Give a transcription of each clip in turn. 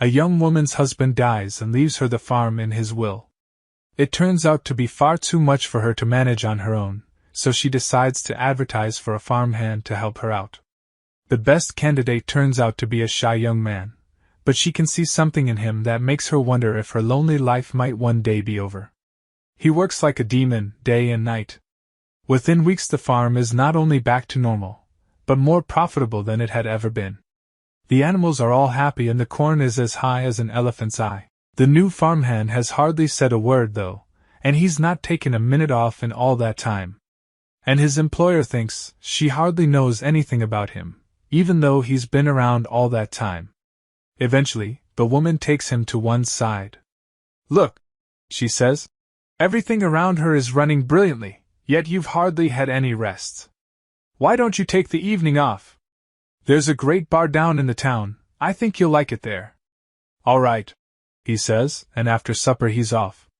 A young woman's husband dies and leaves her the farm in his will. It turns out to be far too much for her to manage on her own, so she decides to advertise for a farmhand to help her out. The best candidate turns out to be a shy young man, but she can see something in him that makes her wonder if her lonely life might one day be over. He works like a demon, day and night. Within weeks the farm is not only back to normal, but more profitable than it had ever been. The animals are all happy and the corn is as high as an elephant's eye. The new farmhand has hardly said a word though, and he's not taken a minute off in all that time. And his employer thinks she hardly knows anything about him, even though he's been around all that time. Eventually, the woman takes him to one side. "Look," she says. "Everything around her is running brilliantly, yet you've hardly had any rest. Why don't you take the evening off? There's a great bar down in the town, I think you'll like it there." "All right," he says, and after supper he's off.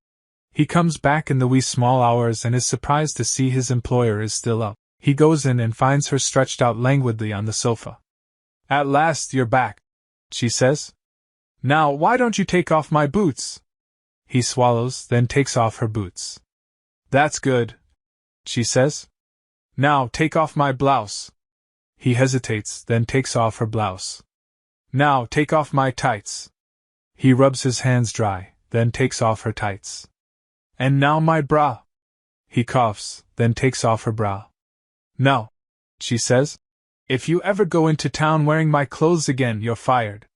He comes back in the wee small hours and is surprised to see his employer is still up. He goes in and finds her stretched out languidly on the sofa. "At last you're back," she says. "Now why don't you take off my boots?" He swallows, then takes off her boots. "That's good," she says. "Now take off my blouse." He hesitates, then takes off her blouse. "Now take off my tights." He rubs his hands dry, then takes off her tights. "And now my bra." He coughs, then takes off her bra. "No," she says. "If you ever go into town wearing my clothes again, you're fired."